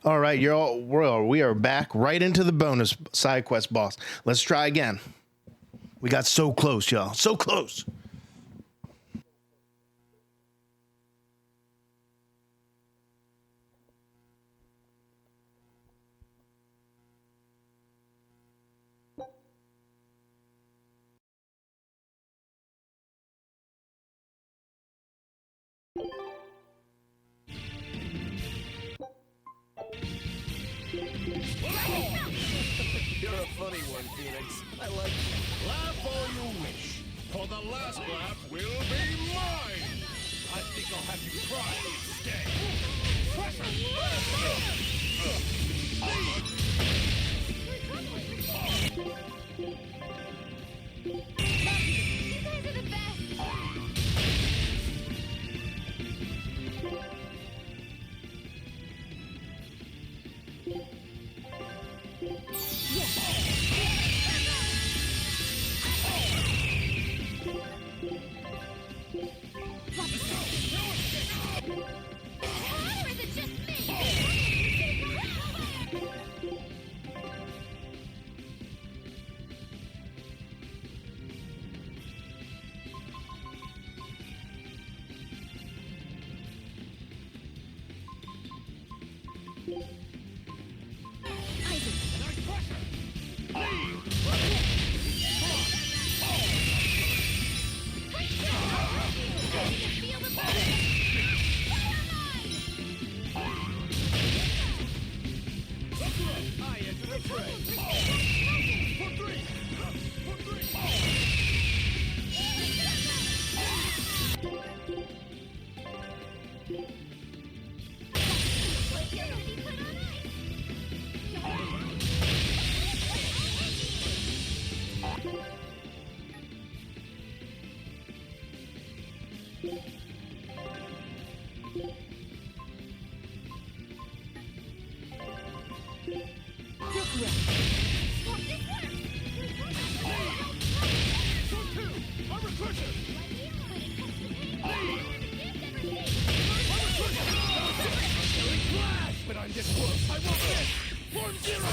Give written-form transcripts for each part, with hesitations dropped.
All right, we are back right into the bonus side quest boss. Let's try again. We got so close, y'all. So close. You're a funny one, Phoenix. I like you. Laugh all you wish, for the last laugh will be mine! I think I'll have you cry instead. You guys are the best! Or is it just me? Feel the I enter the fray. You're gonna be put on But I'm this close. I won't miss. Form zero.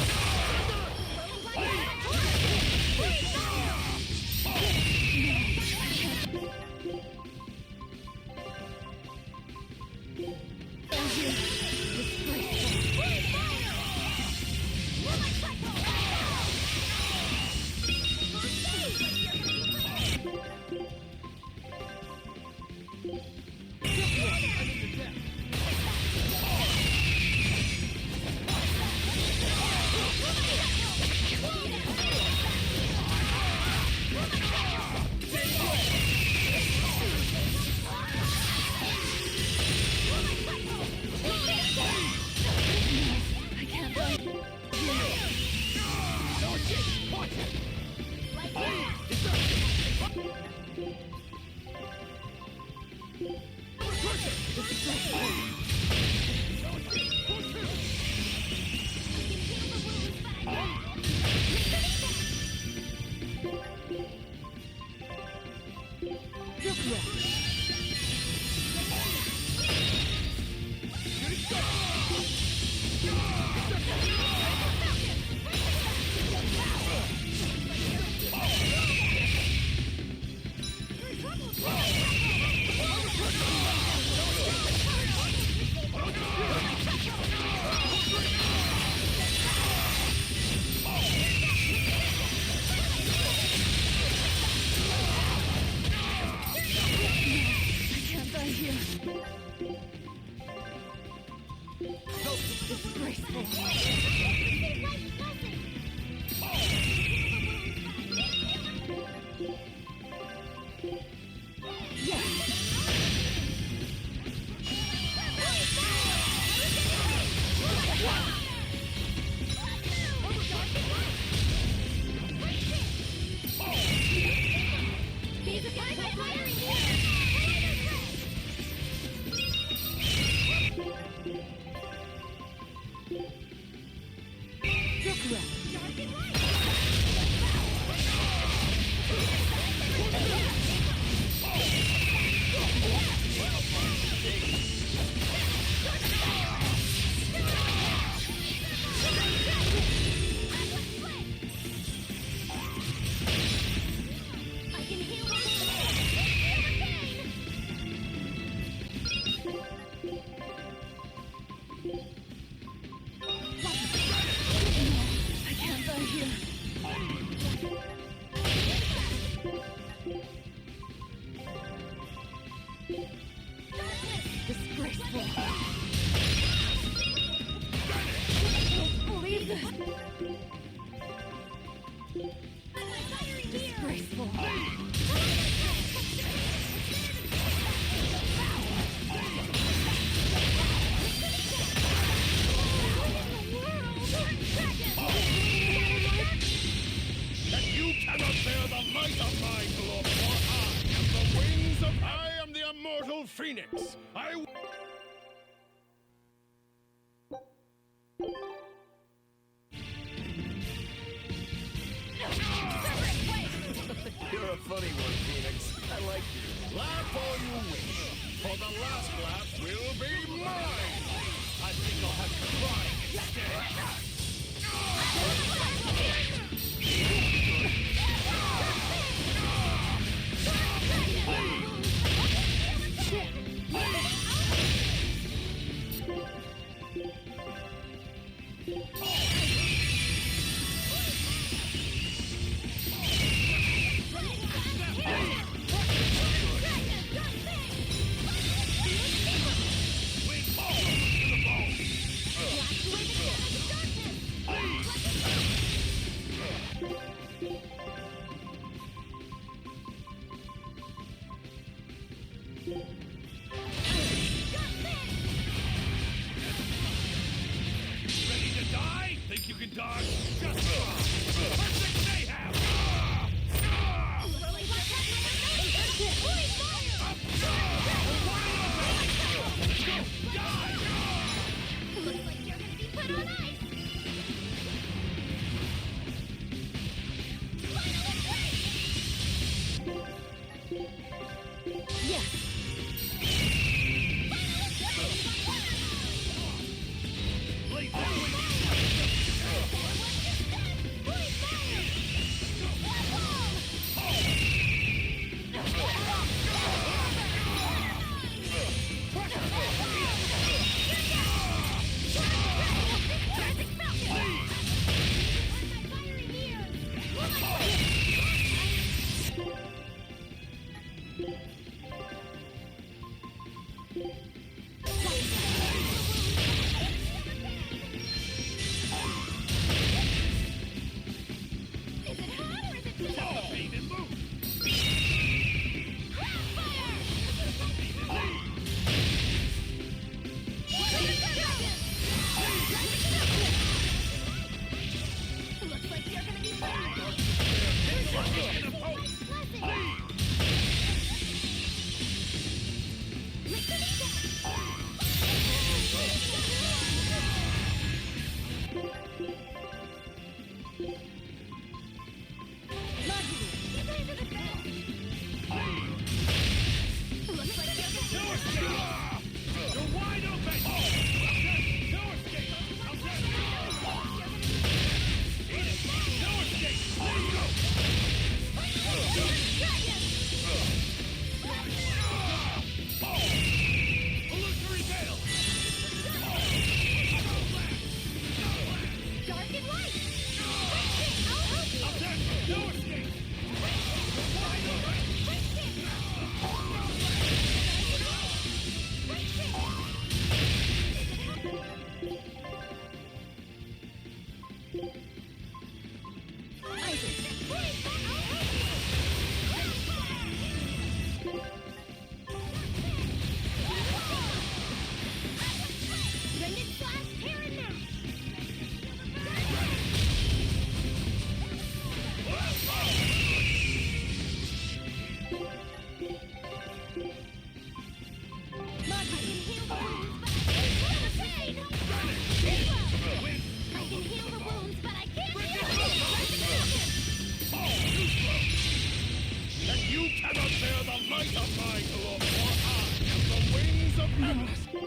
Phoenix. I. You're a funny one, Phoenix. I like you. Laugh all you wish, for the last laugh will be mine. I think I'll have to cry instead. Ready to die? Think you can dodge? Just perfect mayhem! Looks like you're gonna be put on ice. Yes. Is it hot or is it just Telephane and move! Looks like you're gonna be fine. In the post! Looks like you're gonna No be escape! You're wide open! No escape! I'm dead! Eat it! No escape! There you go! Illusory veil! dark and light. I'll help you. I'm dead! No escape! Wide open! Rended slash tear and mash. I can heal the wounds, but I can't heal And you cannot bear the light of my glow, for I am the wings of Abyssion.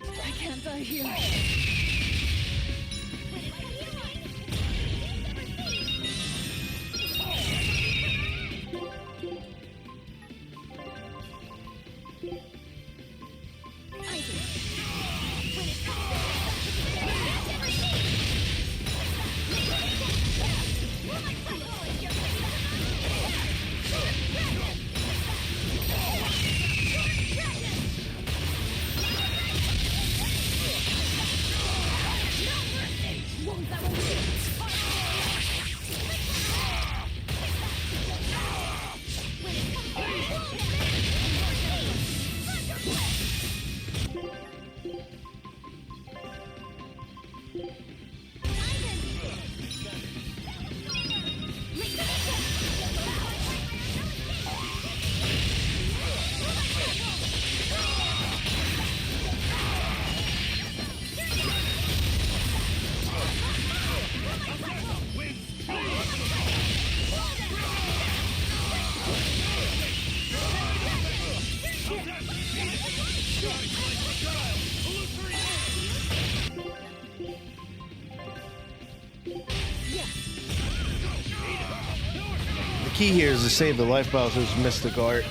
I can't die here. The key here is to save the life bottles with Mystic Art.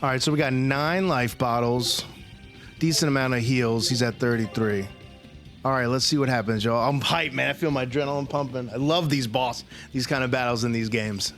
All right, so we got 9 life bottles, decent amount of heals. He's at 33. All right, let's see what happens, y'all. I'm hyped, man. I feel my adrenaline pumping. I love these kind of battles in these games.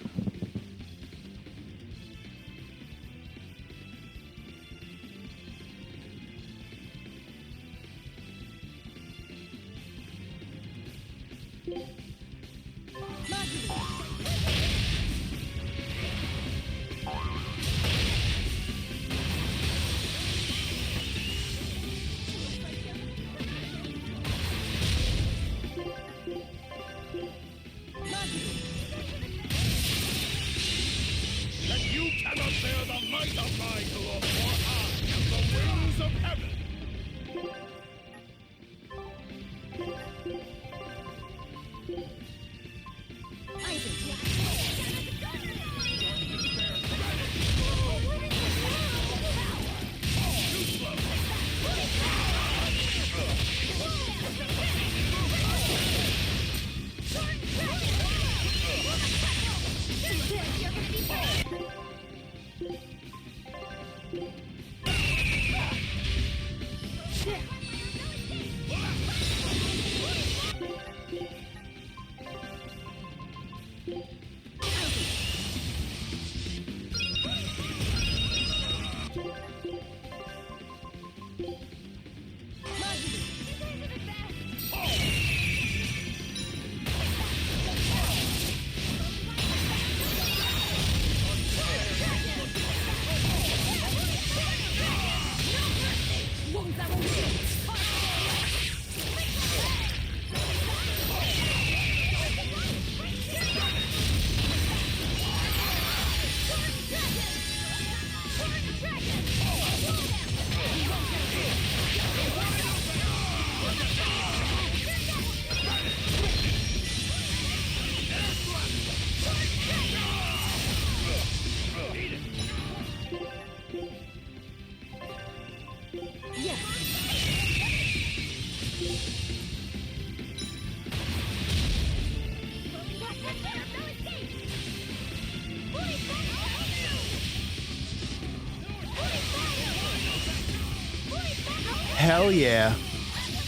Hell yeah.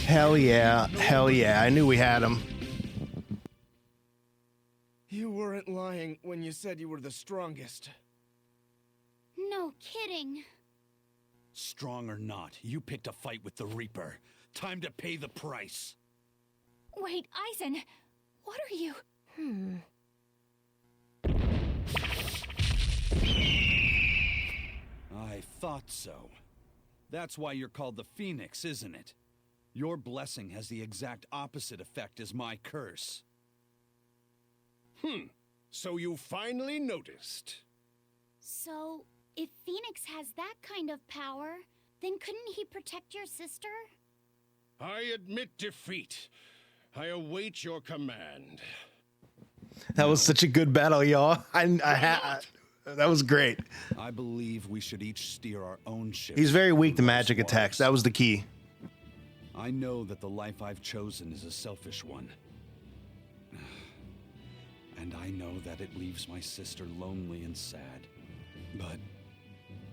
Hell yeah. Hell yeah. I knew we had him. You weren't lying when you said you were the strongest. No kidding. Strong or not, you picked a fight with the Reaper. Time to pay the price. Wait, Aizen, what are you? I thought so. That's why you're called the Phoenix, isn't it? Your blessing has the exact opposite effect as my curse. So you finally noticed. So, if Phoenix has that kind of power, then couldn't he protect your sister? I admit defeat. I await your command. That was such a good battle, y'all. That was great. I believe we should each steer our own ship. He's very weak to through magic those attacks. waters. That was the key. I know that the life I've chosen is a selfish one. And I know that it leaves my sister lonely and sad. But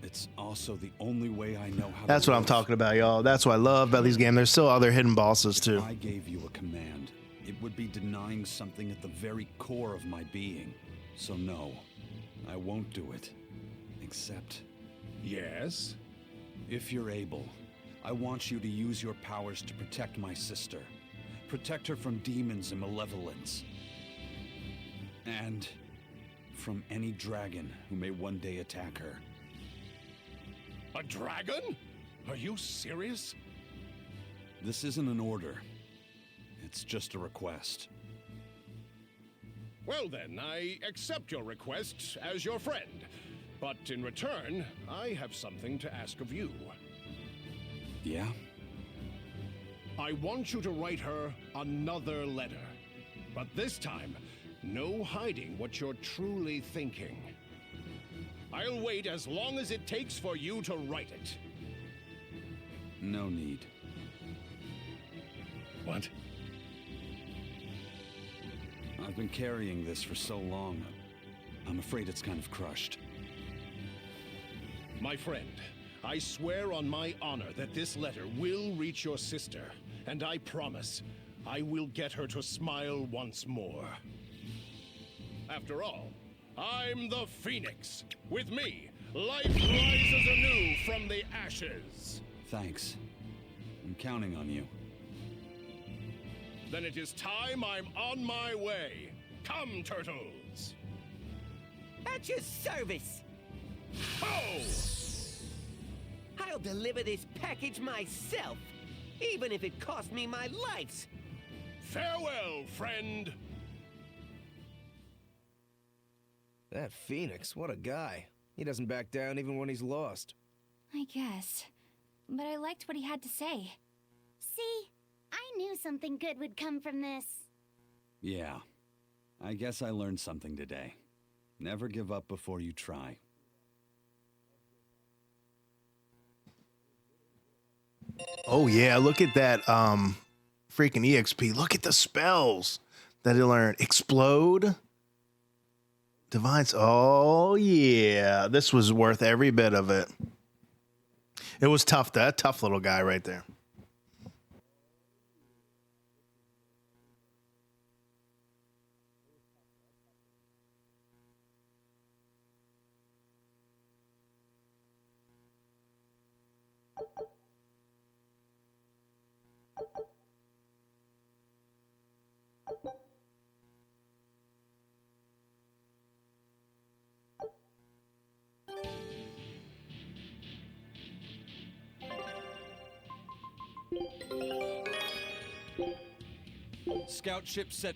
it's also the only way I know how That's to what I'm live. talking about, y'all. That's what I love about these games. There's still other hidden bosses, too. If I gave you a command, it would be denying something at the very core of my being. So no, I won't do it. Except, Yes? if you're able, I want you to use your powers to protect my sister. Protect her from demons and malevolence. And from any dragon who may one day attack her. A dragon? Are you serious? This isn't an order. It's just a request. Well then, I accept your request as your friend. But in return, I have something to ask of you. Yeah? I want you to write her another letter. But this time, no hiding what you're truly thinking. I'll wait as long as it takes for you to write it. No need. What? I've been carrying this for so long, I'm afraid it's kind of crushed. My friend, I swear on my honor that this letter will reach your sister, and I promise I will get her to smile once more. After all, I'm the Phoenix. With me, life rises anew from the ashes. Thanks. I'm counting on you. Then it is time I'm on my way. Come, turtles. At your service! Ho! I'll deliver this package myself, even if it costs me my life! Farewell, friend. That Phoenix, what a guy. He doesn't back down even when he's lost. I guess. But I liked what he had to say. See? I knew something good would come from this. Yeah. I guess I learned something today. Never give up before you try. Oh, yeah. Look at that freaking EXP. Look at the spells that he learned. Explode. Oh, yeah. This was worth every bit of it. It was tough. That tough little guy right there. Scout ship set.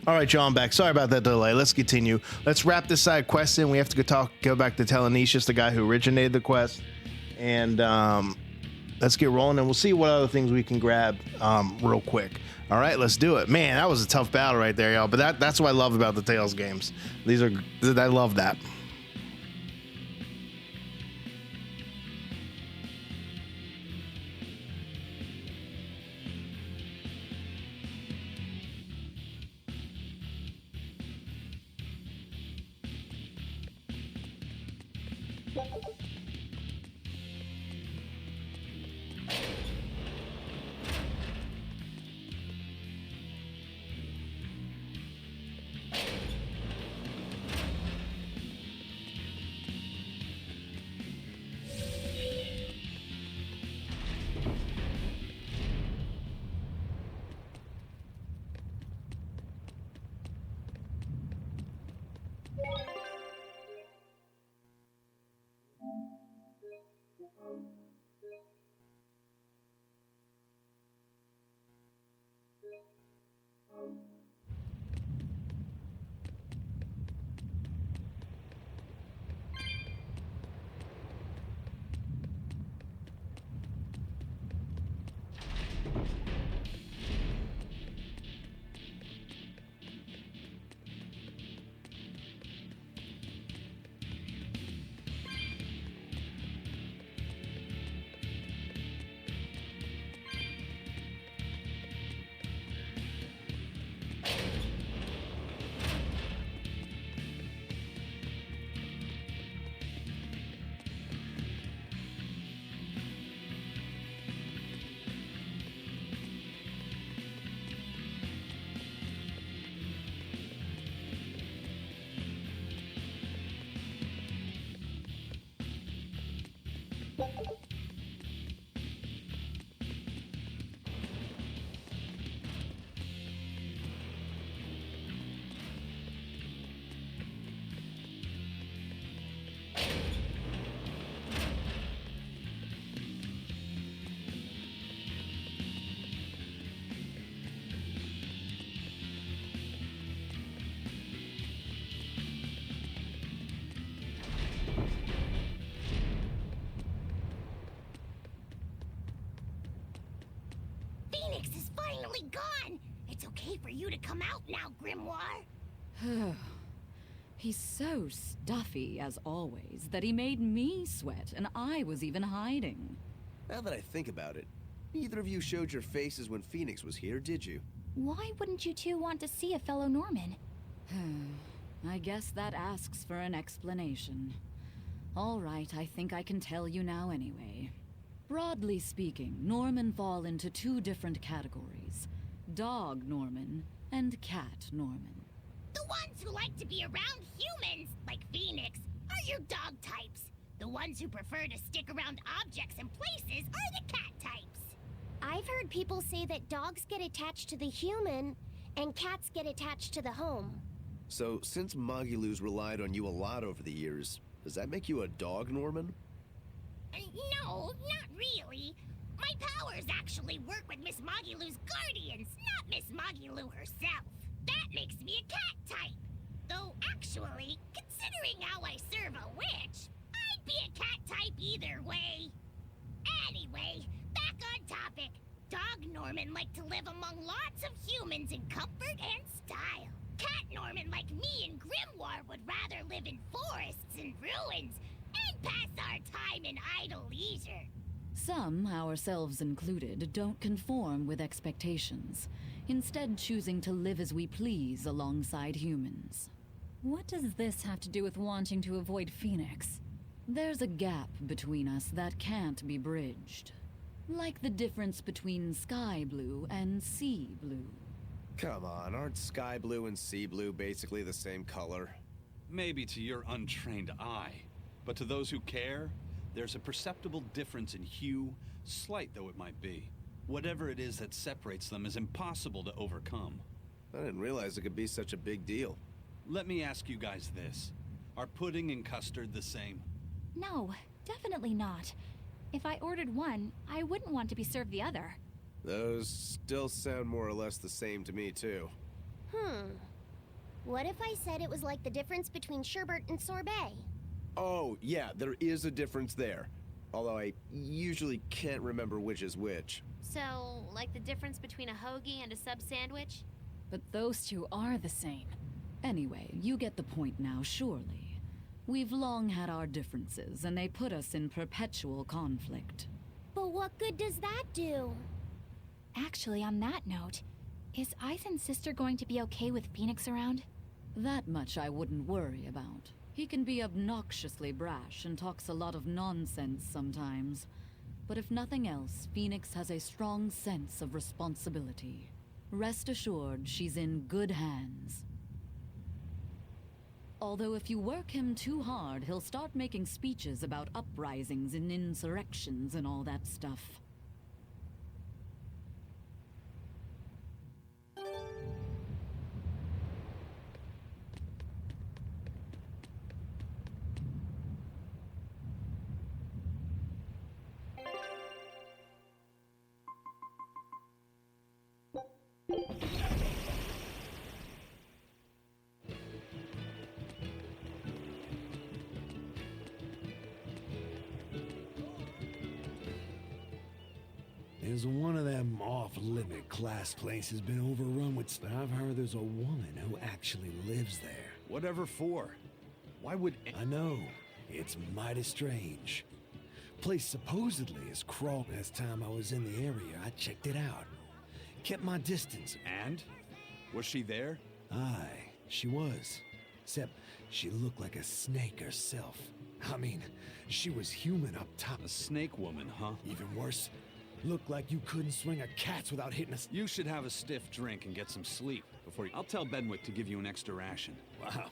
All right, y'all, I'm back. Sorry about that delay. Let's continue. Let's wrap this side quest in. We have to go back to Telenicius, the guy who originated the quest. And let's get rolling, and we'll see what other things we can grab real quick. All right, let's do it. Man, that was a tough battle right there, y'all. But that's what I love about the Tales games. I love that. Phoenix is finally gone! It's okay for you to come out now, Grimoire! He's so stuffy, as always, that he made me sweat, and I was even hiding. Now that I think about it, neither of you showed your faces when Phoenix was here, did you? Why wouldn't you two want to see a fellow Norman? I guess that asks for an explanation. All right, I think I can tell you now anyway. Broadly speaking, Norman fall into two different categories. Dog Norman and Cat Norman. The ones who like to be around humans, like Phoenix, are your dog types. The ones who prefer to stick around objects and places are the cat types. I've heard people say that dogs get attached to the human and cats get attached to the home. So, since Magilus relied on you a lot over the years, does that make you a dog Norman? No, not really. My powers actually work with Miss Magilou's guardians, not Miss Magilou herself. That makes me a cat type. Though, actually, considering how I serve a witch, I'd be a cat type either way. Anyway, back on topic. Dog Norman like to live among lots of humans in comfort and style. Cat Norman like me and Grimoire would rather live in forests and ruins and pass our time in idle leisure. Some, ourselves included, don't conform with expectations, instead choosing to live as we please alongside humans. What does this have to do with wanting to avoid Phoenix? There's a gap between us that can't be bridged. Like the difference between sky blue and sea blue. Come on, aren't sky blue and sea blue basically the same color? Maybe to your untrained eye, but to those who care, there's a perceptible difference in hue, slight though it might be. Whatever it is that separates them is impossible to overcome. I didn't realize it could be such a big deal. Let me ask you guys this. Are pudding and custard the same? No, definitely not. If I ordered one, I wouldn't want to be served the other. Those still sound more or less the same to me, too. What if I said it was like the difference between sherbet and sorbet? Oh, yeah, there is a difference there. Although I usually can't remember which is which. So, like the difference between a hoagie and a sub sandwich? But those two are the same. Anyway, you get the point now, surely. We've long had our differences, and they put us in perpetual conflict. But what good does that do? Actually, on that note, is Ethan's sister going to be okay with Phoenix around? That much I wouldn't worry about. He can be obnoxiously brash and talks a lot of nonsense sometimes. But if nothing else, Phoenix has a strong sense of responsibility. Rest assured, she's in good hands. Although if you work him too hard, he'll start making speeches about uprisings and insurrections and all that stuff. There's one of them off-limit class places been overrun with stuff. I've heard there's a woman who actually lives there. Whatever for? Why would... I know. It's mighty strange. Place supposedly is crawled. Last time I was in the area, I checked it out. Kept my distance. And? Was she there? Aye, she was. Except she looked like a snake herself. I mean, she was human up top. A snake woman, huh? Even worse. Looked like you couldn't swing a cat's without hitting us. You should have a stiff drink and get some sleep before you... I'll tell Benwick to give you an extra ration. Wow.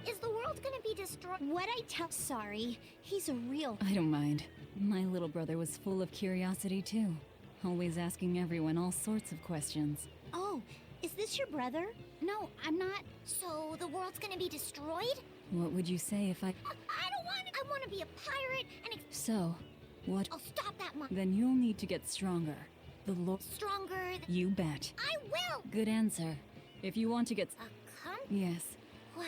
Is the world gonna be destroyed? What I tell? Sorry, he's a real. I don't mind. My little brother was full of curiosity too. Always asking everyone all sorts of questions. Oh, is this your brother? No, I'm not. So the world's gonna be destroyed? What would you say if I... I don't want. I want to be a pirate and. So, what... I'll stop that monster. Then you'll need to get stronger. The Lord... Stronger. You bet. I will. Good answer. If you want to get... Come? Yes. Wow.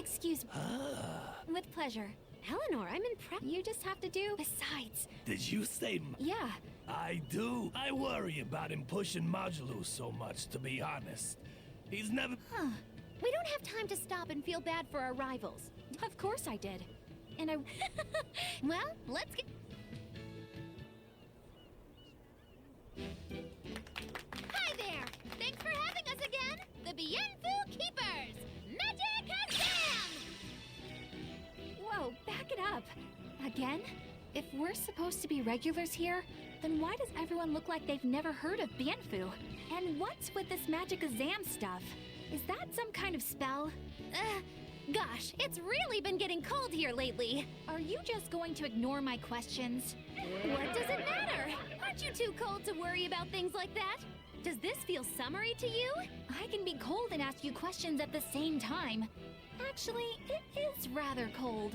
Excuse me. With pleasure. Eleanor, I'm impressed. You just have to do. Besides. Did you say... Yeah. I do. I worry about him pushing Modulus so much, to be honest. He's never... Huh. We don't have time to stop and feel bad for our rivals. Of course I did. And I... Well, let's get... Hi there! Thanks for having us again! The Bienfu Keepers! Magic Exam! Whoa, back it up. Again? If we're supposed to be regulars here, then why does everyone look like they've never heard of Bienfu? And what's with this magic exam stuff? Is that some kind of spell? Gosh, it's really been getting cold here lately. Are you just going to ignore my questions? What does it matter? Aren't you too cold to worry about things like that? Does this feel summery to you? I can be cold and ask you questions at the same time. Actually, it is rather cold.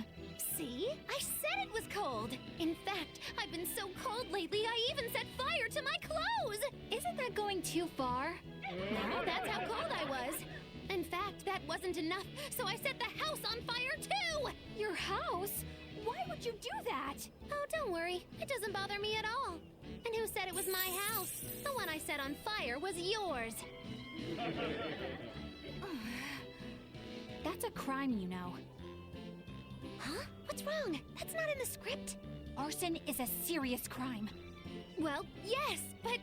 See? I said it was cold. In fact, I've been so cold lately, I even set fire to my clothes. Isn't that going too far? No, that's how cold I was. In fact, that wasn't enough, so I set the house on fire too! Your house? Why would you do that? Oh, don't worry. It doesn't bother me at all. And who said it was my house? The one I set on fire was yours. That's a crime, you know. Huh? What's wrong? That's not in the script. Arson is a serious crime. Well, yes, but...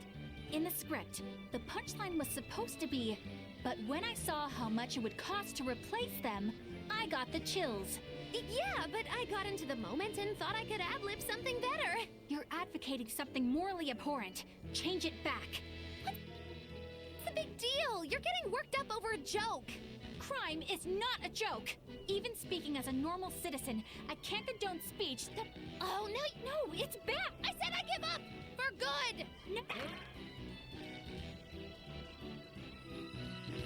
In the script, the punchline was supposed to be, but when I saw how much it would cost to replace them, I got the chills. Yeah, but I got into the moment and thought I could ad-lib something better. You're advocating something morally abhorrent. Change it back. What's the big deal? You're getting worked up over a joke. Crime is not a joke. Even speaking as a normal citizen, I can't condone speech that... Oh, no, it's bad. I said I give up. For good. No.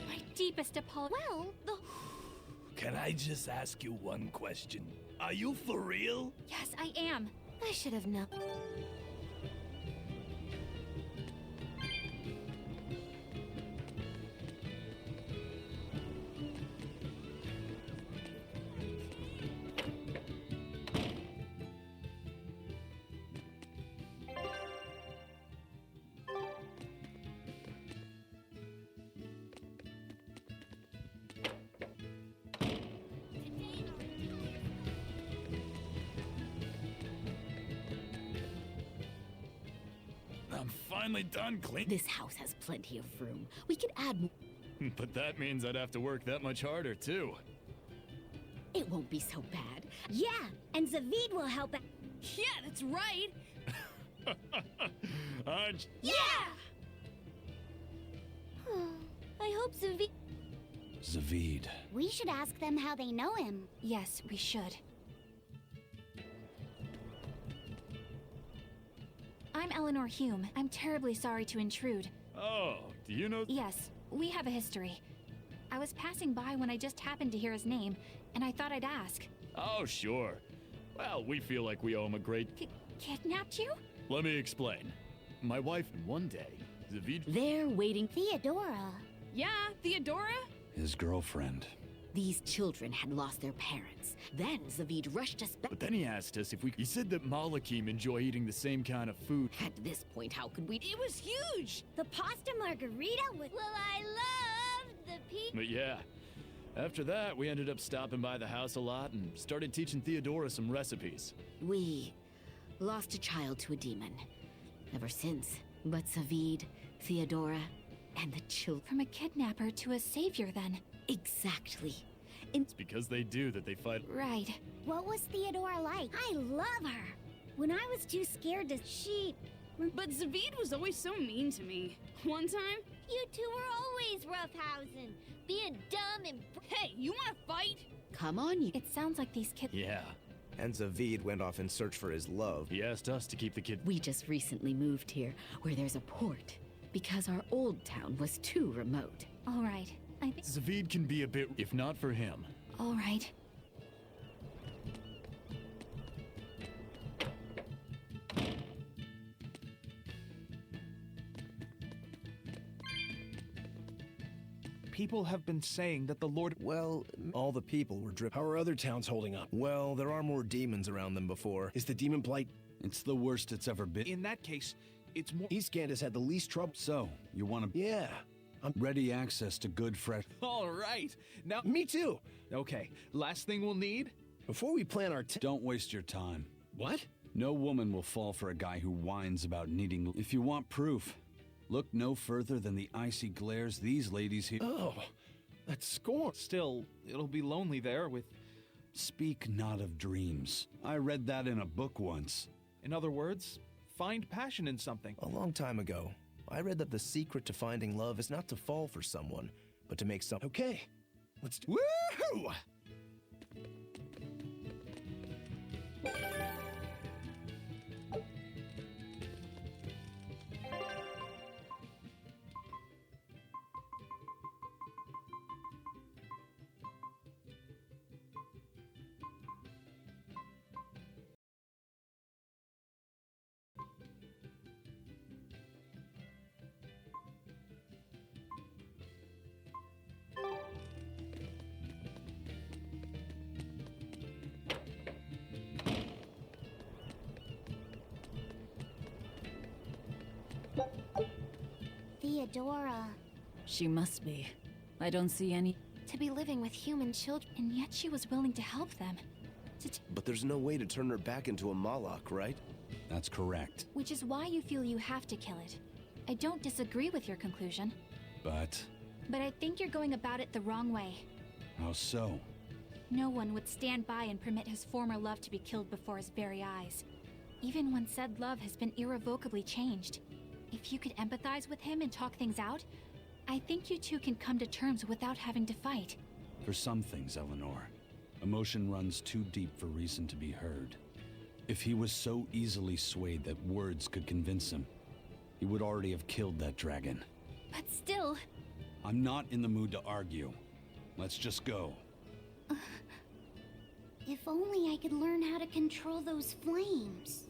My deepest apology. Well, Can I just ask you one question? Are you for real? Yes, I am. I should have known. I'm finally done cleaning. This house has plenty of room. We could add more. But that means I'd have to work that much harder, too. It won't be so bad. Yeah, and Zavid will help out. Yeah, that's right. Yeah! I hope Zavid... Zavid. We should ask them how they know him. Yes, we should. I'm Eleanor Hume. I'm terribly sorry to intrude. Oh, do you know? Yes, we have a history. I was passing by when I just happened to hear his name, and I thought I'd ask. Oh, sure. Well, we feel like we owe him a great... Kidnapped you? Let me explain. My wife, one day, Zavid... They're waiting. Theodora. Yeah, Theodora? His girlfriend. These children had lost their parents. Then Zavid rushed us back. But then he asked us if we... He said that Malakim enjoy eating the same kind of food. At this point, how could we... It was huge! The pasta margarita with... Well, I love the pizza. But yeah, after that, we ended up stopping by the house a lot and started teaching Theodora some recipes. We lost a child to a demon. Ever since. But Zavid, Theodora, and the children... From a kidnapper to a savior, then. Exactly. It's because they do that they fight. Right. What was Theodora like? I love her. When I was too scared to... But Zavid was always so mean to me. One time... You two were always roughhousing. Being dumb and... Hey, you wanna fight? Come on, you... It sounds like these kids... Yeah. And Zavid went off in search for his love. He asked us to keep the kid... We just recently moved here, where there's a port. Because our old town was too remote. All right. I think... Zavid can be a bit... If not for him. All right. People have been saying that the Lord... Well, all the people were dripping. How are other towns holding up? Well, there are more demons around than before. Is the demon blight... It's the worst it's ever been. In that case, it's more... Eastgate has had the least trouble. So, you want to... Yeah. I'm ready access to good fresh... All right. Now... Me too. Okay, last thing we'll need... Before we plan our... Don't waste your time. What? No woman will fall for a guy who whines about needing... If you want proof, look no further than the icy glares these ladies here... Oh, that's scorn. Still, it'll be lonely there with... Speak not of dreams. I read that in a book once. In other words, find passion in something. A long time ago, I read that the secret to finding love is not to fall for someone, but to make some... Okay, let's do... Woohoo! Theodora. She must be. I don't see any... To be living with human children, and yet she was willing to help them. But there's no way to turn her back into a Moloch, right? That's correct. Which is why you feel you have to kill it. I don't disagree with your conclusion. But I think you're going about it the wrong way. how so? No one would stand by and permit his former love to be killed before his very eyes. Even when said love has been irrevocably changed. If you could empathize with him and talk things out, I think you two can come to terms without having to fight. For some things, Eleanor, emotion runs too deep for reason to be heard. If he was so easily swayed that words could convince him, he would already have killed that dragon. But still... I'm not in the mood to argue. Let's just go. If only I could learn how to control those flames.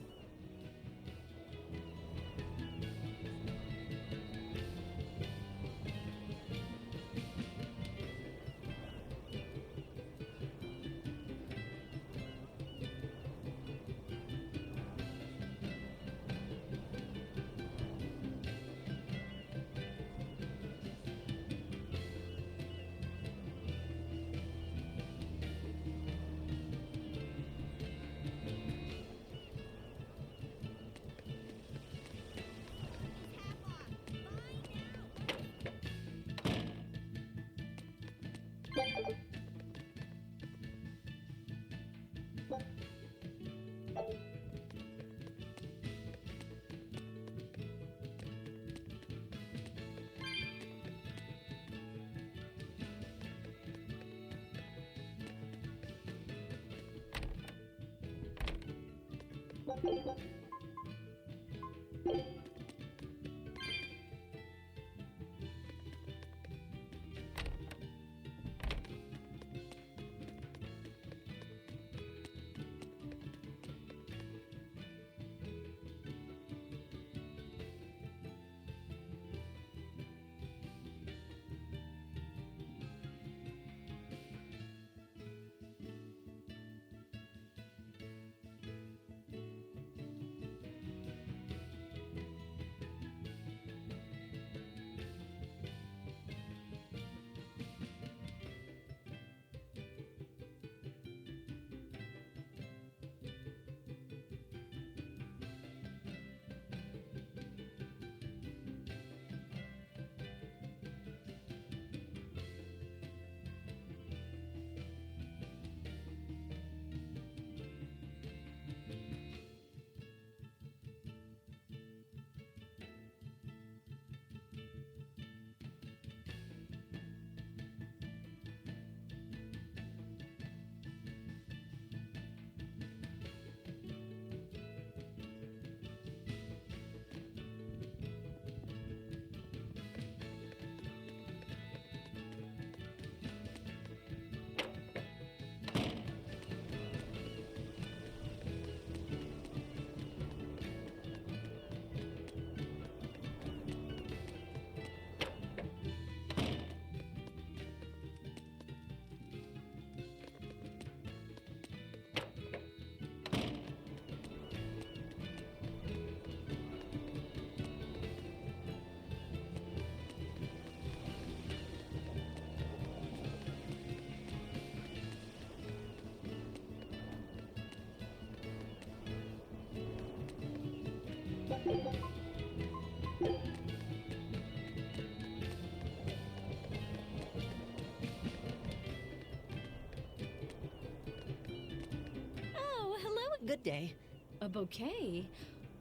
Oh, hello. Good day. A bouquet?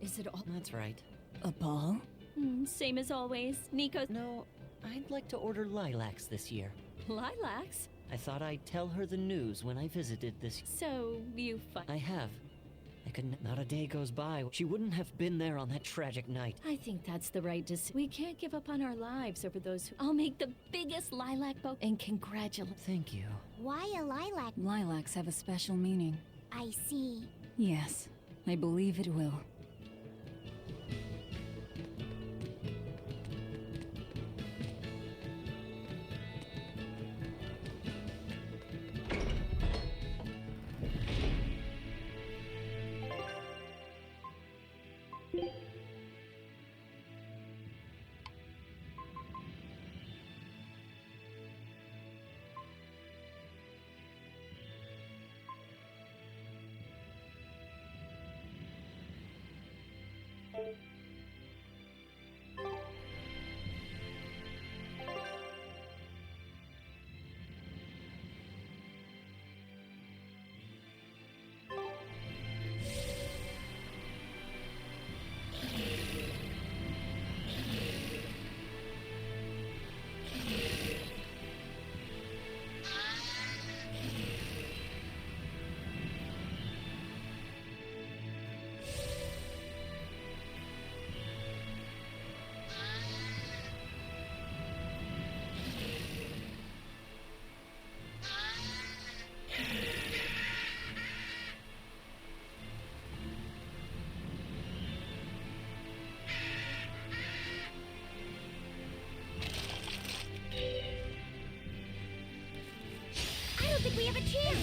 Is it all? That's right. A ball? Same as always. Nico's. No, I'd like to order lilacs this year. Lilacs? I thought I'd tell her the news when I visited this. So, you I have. I couldn't. Not a day goes by. She wouldn't have been there on that tragic night. I think that's the right decision. We can't give up on our lives over those who. I'll make the biggest lilac bouquet and congratulate. Thank you. Why a lilac? Lilacs have a special meaning. I see. Yes, I believe it will. I don't think we have a chance.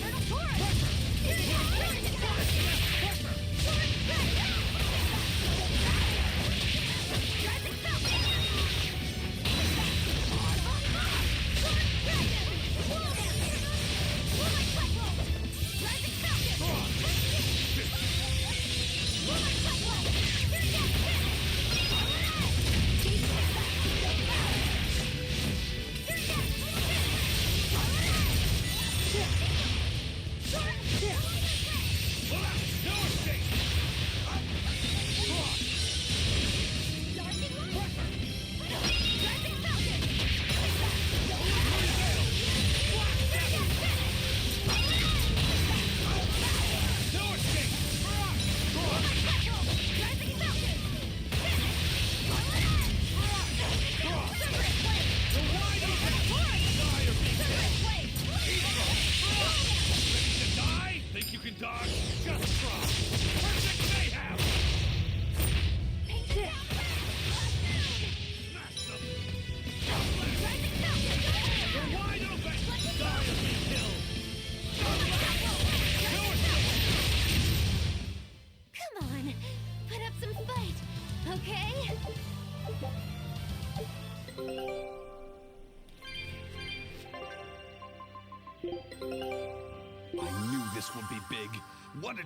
Come on, put up some fight, okay? I knew this would be big. What a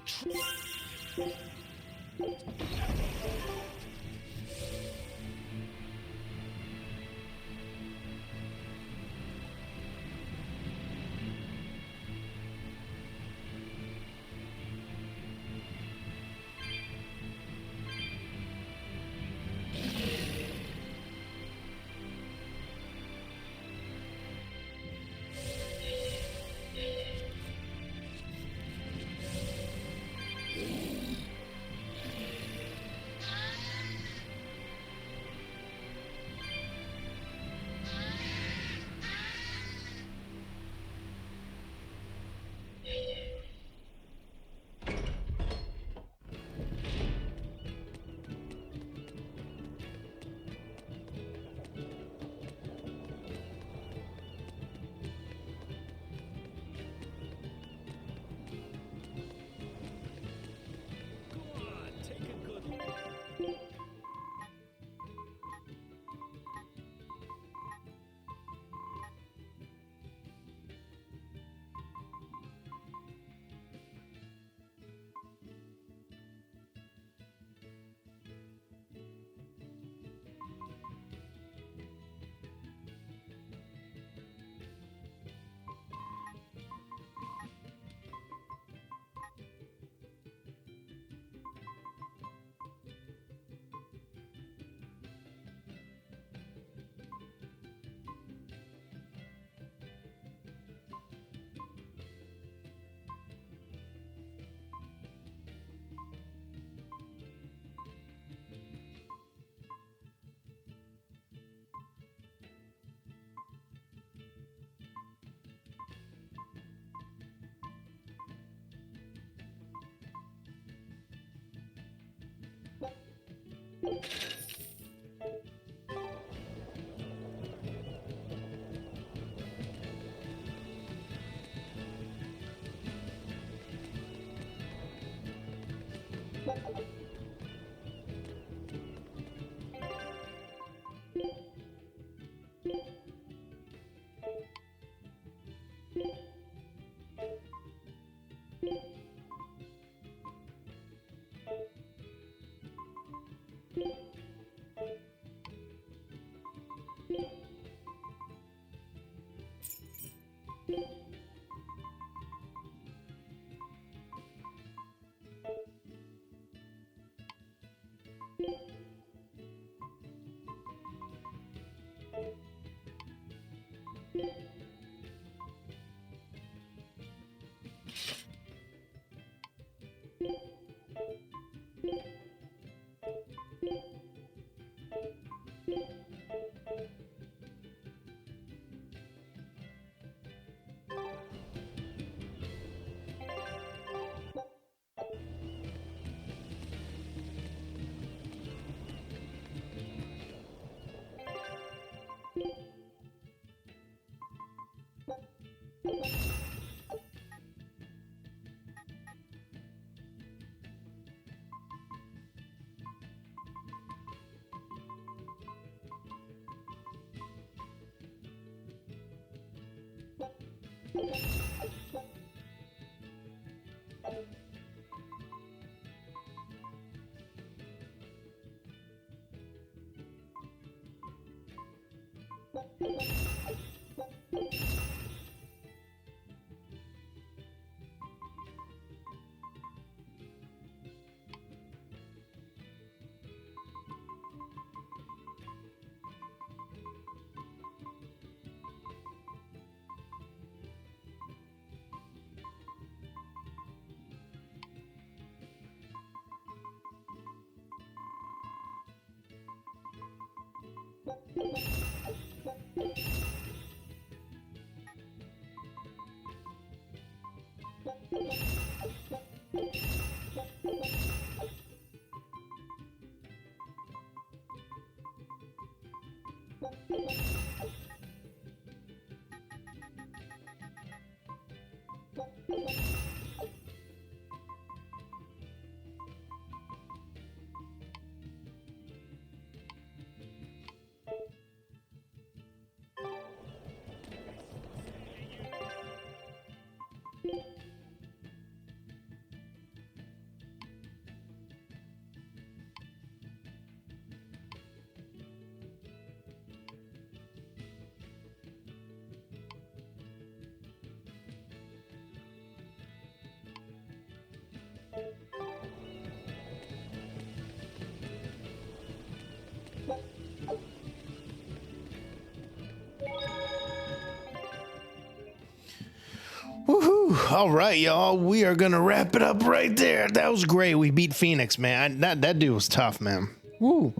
Woohoo! All right, y'all. We are gonna wrap it up right there. That was great. We beat Phoenix, man. That dude was tough, man. Woo!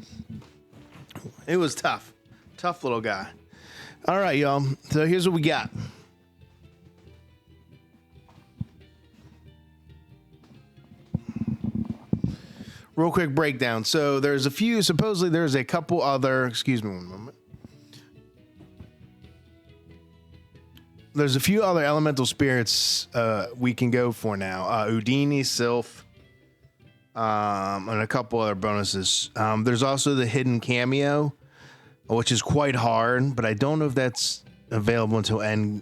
It was tough. Tough little guy. All right, y'all. So here's what we got. Real quick breakdown. So there's a few. Supposedly there's a couple other. Excuse me one moment. There's a few other elemental spirits we can go for now. Udini, Sylph, and a couple other bonuses. There's also the hidden cameo, which is quite hard, but I don't know if that's available until end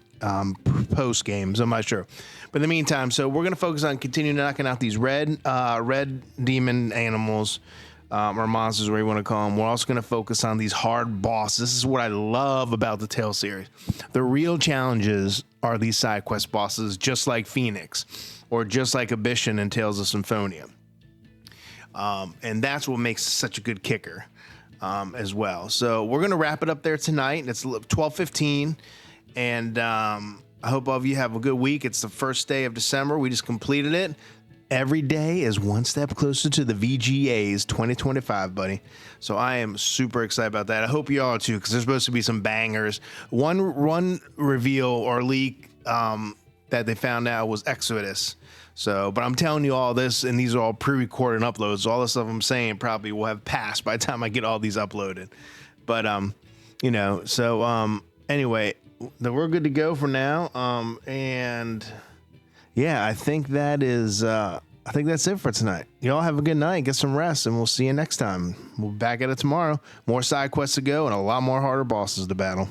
post games. I'm not sure. But in the meantime, so we're gonna focus on continuing knocking out these red demon animals. Or monsters, whatever you want to call them. We're also going to focus on these hard bosses. This is what I love about the Tales series. The real challenges are these side quest bosses, just like Phoenix, or just like Abyssion and Tales of Symphonia. And that's what makes such a good kicker as well. So we're going to wrap it up there tonight. It's 12:15, and I hope all of you have a good week. It's the first day of December. We just completed it. Every day is one step closer to the VGAs 2025, buddy. So I am super excited about that. I hope you all are too, because there's supposed to be some bangers. One reveal or leak that they found out was Exodus. So, but I'm telling you all this, and these are all pre-recorded uploads. So all the stuff I'm saying probably will have passed by the time I get all these uploaded. But you know, so anyway, we're good to go for now. And yeah, I think that is I think that's it for tonight. Y'all have a good night, get some rest, and we'll see you next time. We'll be back at it tomorrow. More side quests to go and a lot more harder bosses to battle.